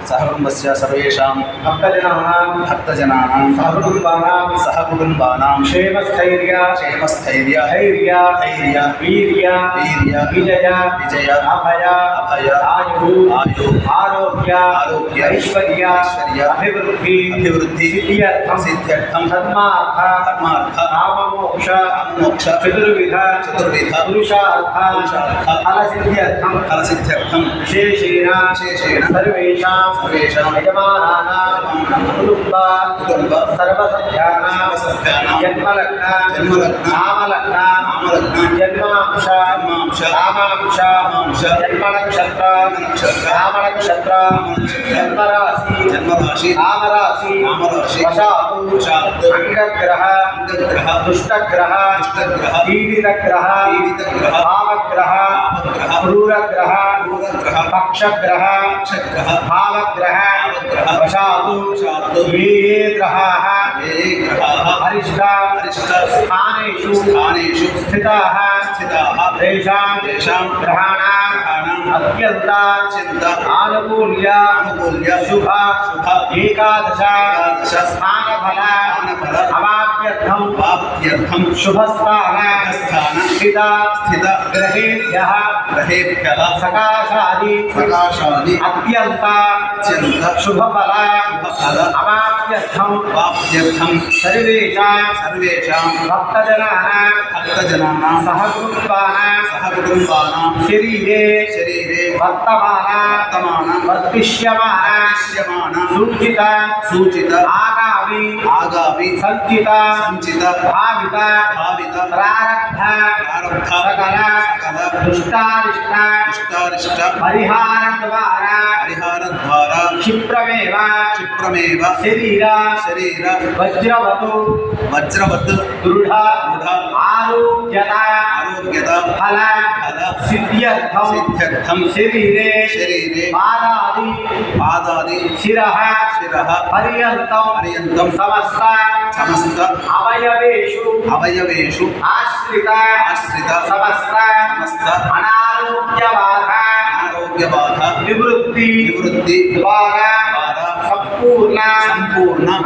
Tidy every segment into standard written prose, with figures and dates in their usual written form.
सहकुटुम्बस्य सर्वेषां भक्तजनानां सहकुटुम्बानां क्षेमस्थैर्य धैर्य वीर्य विजय अभय आयु आरोग्य ऐश्वर्य अभिवृद्धि सिद्ध्यर्थं धर्मार्थ काममोक्ष चतुर्विध पुरुषार्थ फलसिद्ध्यर्थं विशेषेण सर्वेषां यजमानानां कुटुम्ब सर्वसभ्यानां जन्मलग्न नामलग्न जन्मांश नामांश जन्मनक्षत्र नामनक्षत्र जन्मराशि नामराशि वशात् अंगग्रह दुष्टग्रह पीडितग्रह भावग्रह क्रूरग्रह पक्षग्रह भावग्रह वशात् ये ग्रहाः स्थानेषु स्थिताः तेषां ग्रहाणाम् अत्यन्त आनुकूल्य शुभ एकादश स्थानफल अवाप्यर्थं शुभस्थान स्थित ग्रहेभ्यः सकाशादि अत्यन्त शुभफल अवाप्यर्थं सर्वेषां भक्तजनानां सहकुटुम्बानां शरीरे वर्तमान वर्तिष्यमान सूचित आगामि संचित भावित प्रारब्ध सकल दुष्टारिष्ट परिहार द्वारा क्षिप्रमेव शरीर वज्रवत् दृढ़ आरोग्यता फल सिद्ध्यर्थं शरीरे पादादि शिरः पर्यन्तं समस्त अवयवेषु आश्रित समस्त अनारोग्यबाधा निवृत्ति द्वारा संपूर्ण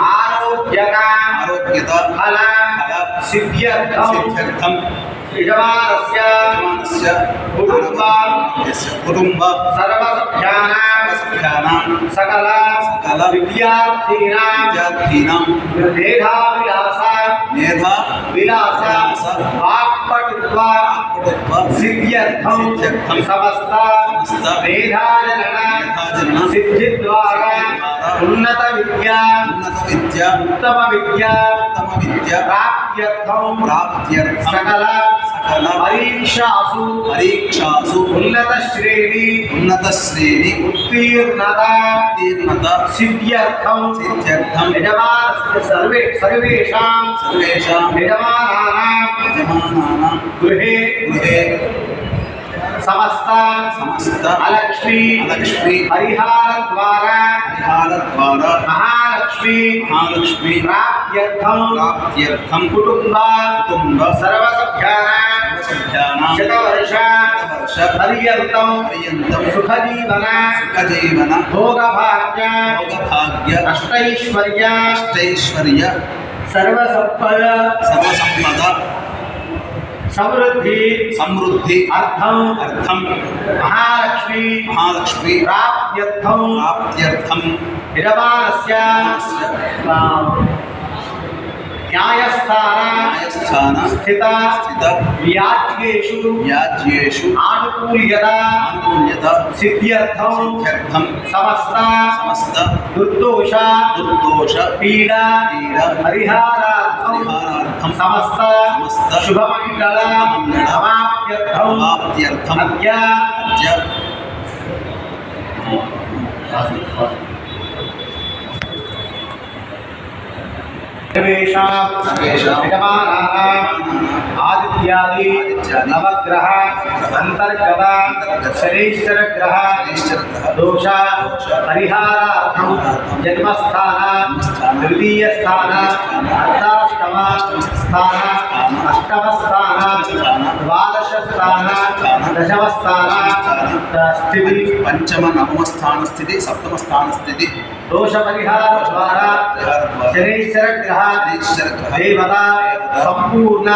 आरोग्यता फल सिद्ध्यर्थं यजमानस्य कुटुम्ब सर्वसभ्यानां सकल विद्यार्थीनां मेधाविलास वाक्पटुत्व सिद्ध्यर्थं समस्त मेधाजनन सिद्धिद्वारा उन्नत विद्या उत्तम विद्या प्राप्त्यर्थं सकल परीक्षासु उन्नत श्रेणी उत्तीर्णता सिद्ध्यर्थं सर्वेषां यजमानानां गृहे समस्त अलक्ष्मी परिहार द्वारा महालक्ष्मी प्राप्त्यर्थं कुटुम्ब सर्वसभ्यानां शतवर्ष पर्यन्तं सुखजीवन भोगभाग्य अष्टैश्वर्य सर्वसंपद समृद्धि अर्थम महालक्ष्मी प्राप्त्यर्थं यजमानस्य न्यायस्थान स्थित व्याज्येषु आनुकूल्यता सिद्ध्यर्थं समस्त दुर्दोष पीडा परिहारार्थं समस्त शुभमंगल अवाप्त्यर्थं अद्य आदित्यादि नवग्रह अंतर्गत शनैश्चर ग्रह दोष परिहारार्थं जन्मस्थान तृतीय स्थान अर्धाष्टम స్థాన అష్టమ స్థాన ద్వాదశ స్థాన దశమ స్థాన స్థితి పంచమ నవమ స్థాన స్థితి సప్తమ స్థాన స్థితి దోష పరిహార ద్వారా శనైశ్చర గ్రహ దేవత సంపూర్ణ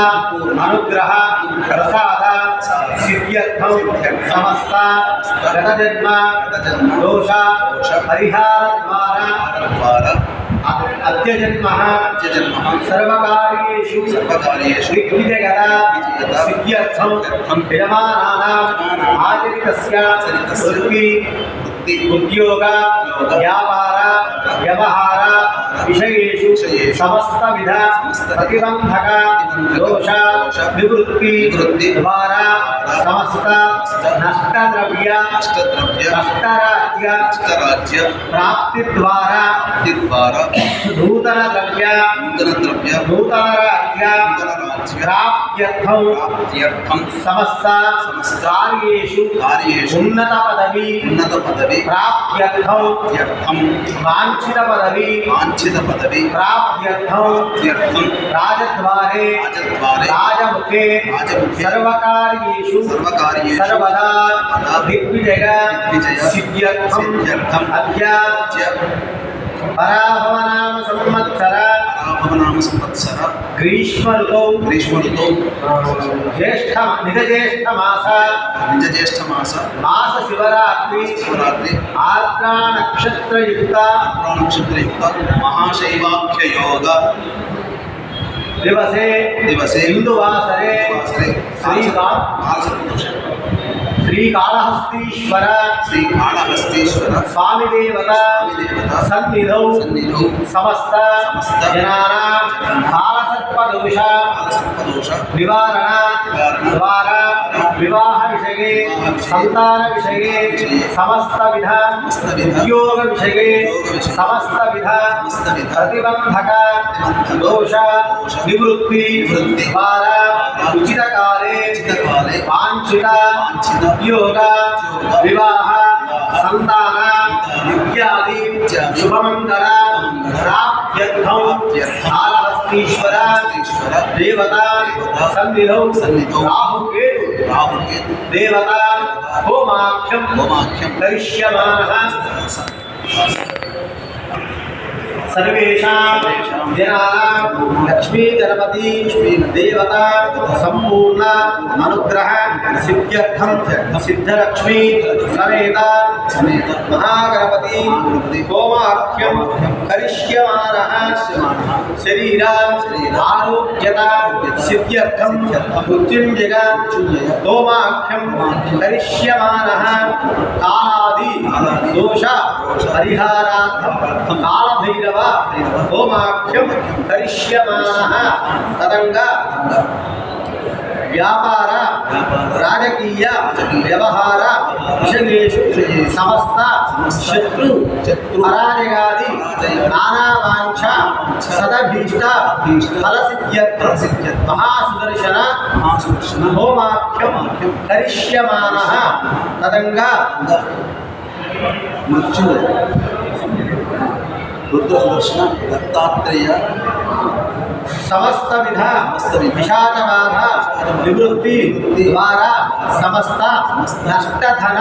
అనుగ్రహ ప్రసాద సిద్ధ్యర్థం సమస్త గత జన్మ దోష పరిహార ద్వారా అద్యజన్మ సర్వకార్యేషు విద్యగత సిద్ధ్యర్థం విరమానానాం ఆచరితస్య వృత్తి ఉద్యోగ వ్యాపార వ్యవహార విషయేషు సమస్త విధ ప్రతిబంధక దోష నివృత్తి ద్వారా సమస్త నష్టద్రవ్య నష్టరాజ్య ప్రాప్తి ద్వారా నూతన ద్రవ్య నూతన రాజ్య ప్రాప్త్యర్థం సమస్త కార్యేషు ఉన్నత పదవి ప్రాప్త్యర్థం వాంఛిత పదవి ప్రాప్త్యర్థం రాజద్వారే రాజముఖే సర్వకార్యేషు సర్వదా దిగ్విజయ సిద్ధ్యర్థం అద్య పరాభవనామ సంవత్సర గ్రీష్మ ఋతౌ నిజ జ్యేష్ఠ మాస శివరాత్రి ఆర్ద్రా నక్షత్రయుక్త మహాశైవాఖ్య యోగ దివసే హిందువాసరే శ్రీకాళహస్తీశ్వర స్వామి దేవత సన్నిధౌ సమస్త జనానాం కాలసర్పదోష నివారణ ద్వారా వివాహ విషయే సంతాన విషయే సమస్త విధ ఉద్యోగ విషయే సమస్త విధ ప్రతిబంధక దోష నివృత్తి ద్వారా ఉచిత కాలే వాంఛిత ఉద్యోగ వివాహ సంతాన ఇత్యాది శుభమంగళ ప్రాప్త్యర్థం కాళహస్తీశ్వర దేవత సన్నిధౌ రాహుకేతు దేవత హోమాఖ్యం కరిష్యమానః सर्वेषां जनानां लक्ष्मी गणपति देवता संपूर्ण अनुग्रह सिद्ध्यर्थं सिद्धलक्ष्मी समेत महागणपति होमाख्यं करिष्यमानः शरीर आरोग्यता सिद्ध्यर्थं मृत्युञ्जय होमाख्यं करिष्यमानः कालादि दोष परिहारार्थं कालभैरव होमाख्यं करिष्यमानः तदंगा व्यापार राजकीय व्यवहार विषयेषु समस्त शत्रु पराजयादि नाना वांछा सदभीष्ट फलसिद्ध्यर्थं महासुदर्शन होमाख्यं करिष्यमानः तदंगा मृत्यु रुद्र सुदर्शन दत्तात्रेय समस्त विध विषादबाध निवृत्ति द्वारा समस्त नष्टधन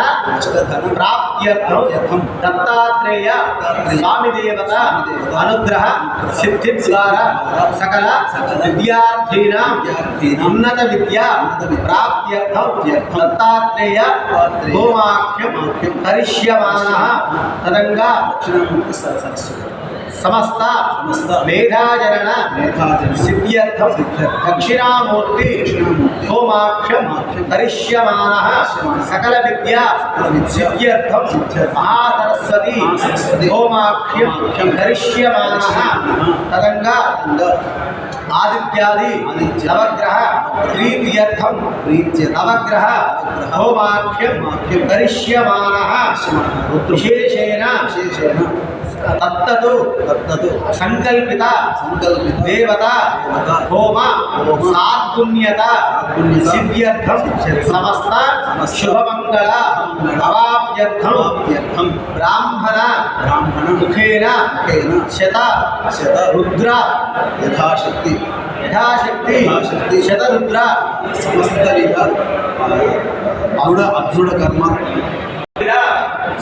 प्राप्त्यर्थं दत्तात्रेय स्वामी देवता अनुग्रह सिद्धि द्वारा सकल विद्यार्थीनां उन्नत विद्या प्राप्त्यर्थं दत्तात्रेय होमाख्यं करिष्यमानः तदंगा समस्त मेधाजनन सिद्ध्यर्थं दक्षिणामूर्ति होमाख्यं करिष्यमानः सकल विद्या सिद्ध्यर्थं महासरस्वती होमाख्यं करिष्यमानः तदंगा आदित्यादि नवग्रह प्रीत्यर्थं नवग्रह होमाख्यं करिष्यमानः विशेषेण तत्तु संकल्पिता देवता होम सात्पुण्यता सिद्ध्यर्थं समस्त शुभमंगल अवाप्यर्थं ब्राह्मण मुखेन शत रुद्र यथाशक्ति యథాశక్తి యథాశక్తి శతరుద్ర సమస్త విధ అదృఢ కర్మ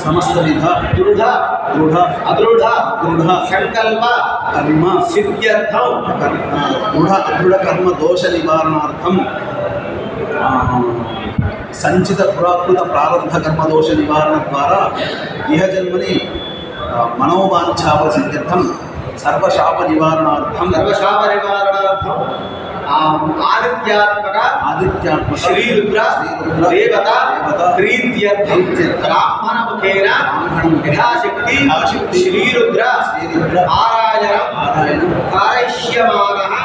సమస్త విధ దృఢ దృఢ అదృఢ దృఢ సంకల్ప కర్మ సిద్ధ్యర్థం దృఢ కర్మ దోష నివారణార్థం సంచిత పురాకృత ప్రారంభ కర్మ దోష నివారణ ద్వారా ఇహ జన్మని మనోవాంఛావ సిద్ధ్యర్థం సర్వశాప నివారణార్థం ఆదిత్యాత్మక శ్రీరుద్ర దేవత ప్రీత్యర్థం బ్రాహ్మణ ముఖేన యథాశక్తి శ్రీరుద్ర ఆరాయణం కారయిష్యమానః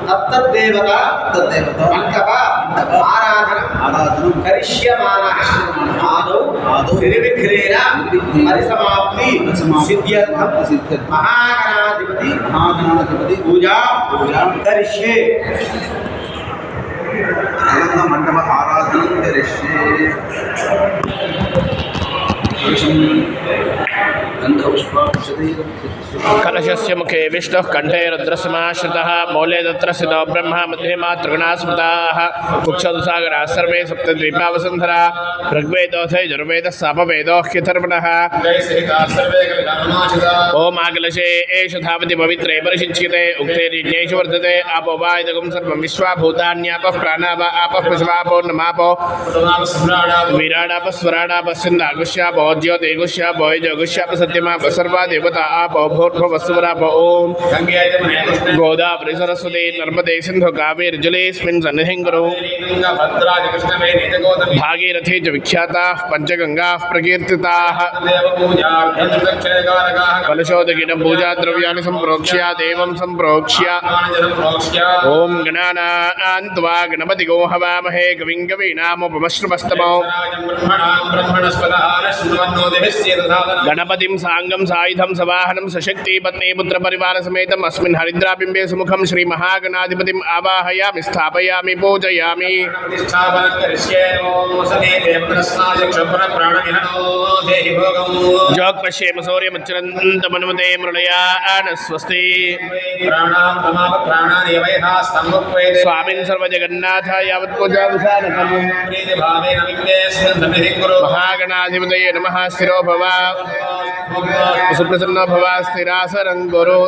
తత్తద్దేవత మంటప ఆరాధనం కరిష్యమానః ఆదౌ నిర్విఘ్నేన పరిసమాప్తి సిద్ధ్యర్థం మహాగణాధిపతి పూజా కరిష్యే మండప ఆరాధనం కరిష్యే कलशस्य मुखे विष्णुः कंठे रुद्रसमाश्रितः मौले तत्र स्थितो ब्रह्मा मध्ये मातृगणा स्मृताः कुक्षसागराः सर्वे सप्तद्वीपावसुन्धरा ऋग्वेदोऽथ यजुर्वेदः सामवेदोऽह्यथर्वणः ओम आकलशे एष धावति पवित्रे परिषिच्यते उक्तेर्यज्ञेषु वर्धते आपो वा इदगुं सर्वं विश्वा भूतान्यापः प्राणा वा आपः पशवापो नमापो वीराडापस्वराडापस्यन्दागुष्यापो ज्योतिगुष्यापो यजगुष्यापो सत्यमापो सर्वा देवता आपो भूर्भुवस्सुवरापो ओम गोदावरी सरस्वती नर्मदे सिन्धु कावेरी जलेऽस्मिन् सन्निधिं कुरु भागीरथी च विख्याताः पञ्चगङ्गाः प्रकीर्तिताः कलशोदकेन पूजाद्रव्याणि सम्प्रोक्ष्य देवं सम्प्रोक्ष्य ओम गणानान्त्वा गणपतिगो हवामहे कविं कवीनामुपमश्रवस्तमो गणपतिं साङ्गं सायुधं सवाहनं सशक्ति पत्नी पुत्र परिवार समेतम् अस्मिन् हरिद्राबिम्बे सुमुखं श्री महागणाधिपतिम् आवाहयामि स्थापयामि पूजयामि जोग पश्येम सूर्यमुच्चरन्तमनुमते मृळयान स्वस्ति स्वामिन् सर्वजगन्नाथ यावत् पूजाविधानकम् महागणाधिपतये नमः स्थिरो भव सुप्रसन्नो भव स्थिरासनं गुरु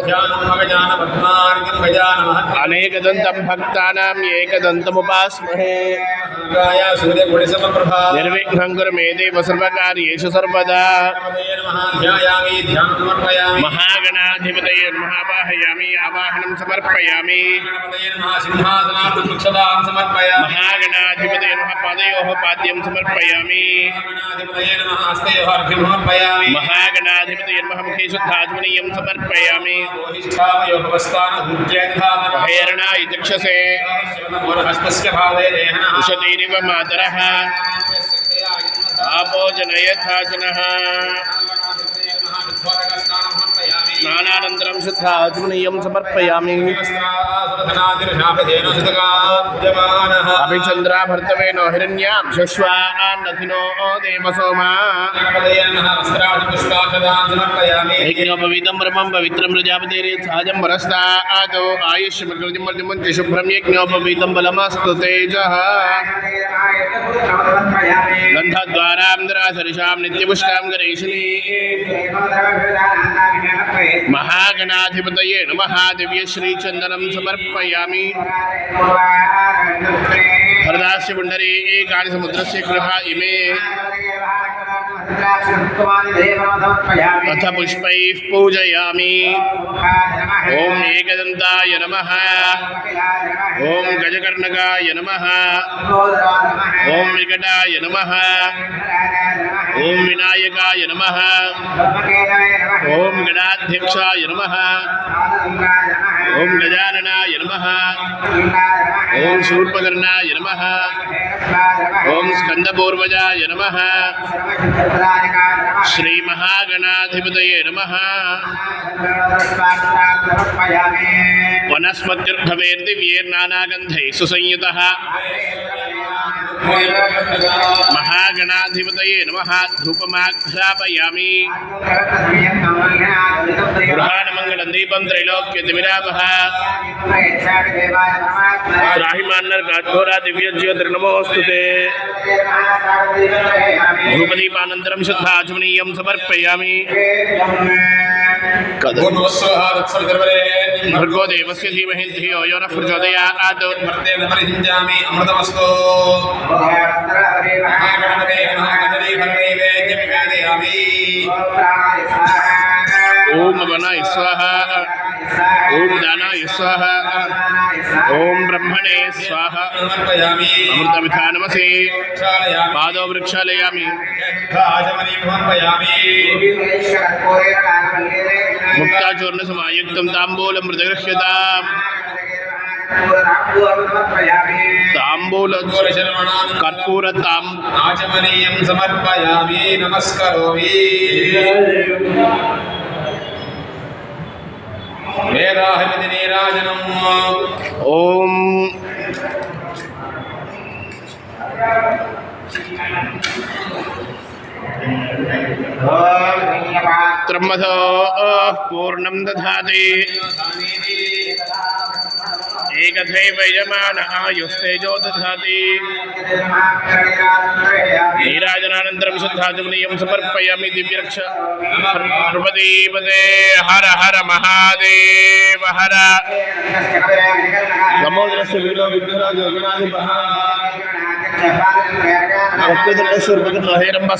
अनेकदन्तं भक्तानाम् एकदन्तमुपास्महे निर्विघ्नं कुरु मे देव सर्वकार्येषु सर्वदा महागणाधिपतये नमः आवाहयामि आवाहनं समर्पयामि महागणाधिपतये नमः पादयोः पाद्यं समर्पयामि महागणाधिपतये नमः मुखे शुद्धाचमनीयं समर्पयामि भैरणाय चक्षसे उषतीरिव मातरः आपो जनयथाचनः स्नानानन्तरं शुद्धाचमनीयं समर्पयामि अभिचन्द्राभर्तवेनो हिरण्यां शश्वान्नथिनो देवसोमा यज्ञोपवीतं ब्रह्मं पवित्रं प्रजापतिर्यच्छाजं परस्तादो आयुष्यमग्रजमर्जमुञ्च शुभ्रं यज्ञोपवीतं बलमस्तु तेजः गन्धद्वारां नित्यपुष्टां गणेशिनी महागणाधिपतये नमः दिव्य श्रीचन्दनं समर्पयामि हरदास्य पुण्डरी एकानि समुद्रस्य गृह इमे अथ पुष्पैः पूजयामि ओम एकदन्ताय नमः ओम गजकर्णकाय नमः ओम विकटाय नमः ओम विनायकाय नमः ओम गणाध्यक्षाय नमः ओम गजाननाय नमः ओम शूर्पकर्णाय नमः ओम स्कंदपूर्वजाय नमः श्री महागणाधिपतये नमः वनस्पतिर्भवेर्दिव्यैर्नानागन्धैः सुसंयुतः महागणाधिपतये नमः धूपमाघ्रापयामि गृहाणमङ्गलं दीपं त्रैलोक्यतिमिरापः त्राहिमान्नर्घोरा दिव्यज्योतिर्नमोऽस्तुते धूपदीपानन्तरं शुद्धाचमनीयं समर्पयामि भर्गो देवस्य धीमहि धियो यो नः प्रचोदयात् अमृतमस्तु ओम वनाय स्वाहा ओम दानाय स्वाहा ओम ब्रह्मणे स्वाहा अमृतमिथा नमसे पादो वृक्षालयामि मुक्ताचूर्ण समायुक्तं ताम्बूलं मृतगृह्यताम् ताम्बूल कर्पूरताम् आचमनीयं समर्पयामि नमस्करोमि वेदाहमिति नीराजनम् ओम त्रम्मथो पूर्णं दधाति एकथैव यजमान आयुस्तेजो दधाति नीराजनानन्तरं शुद्धाचमनीयं समर्पयामि दिव्यरक्ष नृपतिपते हर हर महादेव हर नमोदरस्य वीरो विघ्नराजो गणाधिपः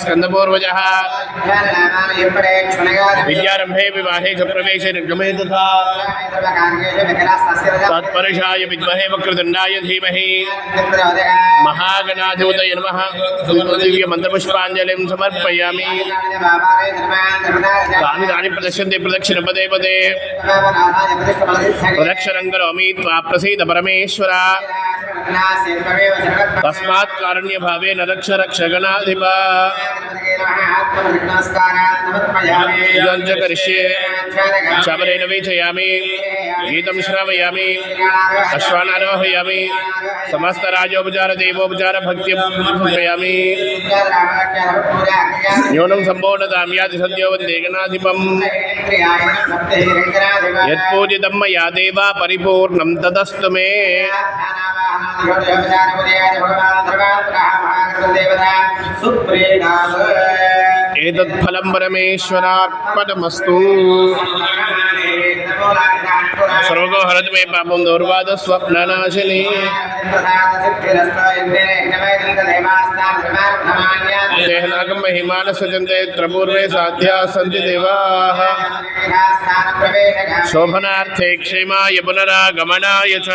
स्कंदपूर्वजः विद्यारंभे विवाहे च प्रवेशे निर्गमे तथा तत्परुषाय विद्महे वक्रतुण्डाय धीमहि महागणाधिपतये नमः दिव्यमन्त्रपुष्पाञ्जलिं समर्पयामि तानि तानि प्रदक्ष्यन्ते प्रदक्षिणपदे पदे प्रदक्षिणं करोमि त्वा प्रसीद परमेश्वर तस्मात् कारण्य भावेन रक्ष रक्ष गणाधिप इदं च करिष्ये शबरेण वीक्षयामि गीतं श्रावयामि अश्वान् आरोहयामि समस्तराजोपचार देवोपचार भक्तिं समर्पयामि न्यूनं सम्पूर्णतां याति सद्यो वन्दे गणाधिपम् यत्पूजितं मया देवा परिपूर्णं तदस्तु मे एतत्फलं परमेश्वरार्पणमस्तु सर्वको हरतु मे पापं दौर्वाद स्वप्ननाशिनी देहनागं महिमान सजन्ते त्रपूर्वे साध्याः सन्ति देवाः शोभनार्थे क्षेमाय पुनरागमनाय च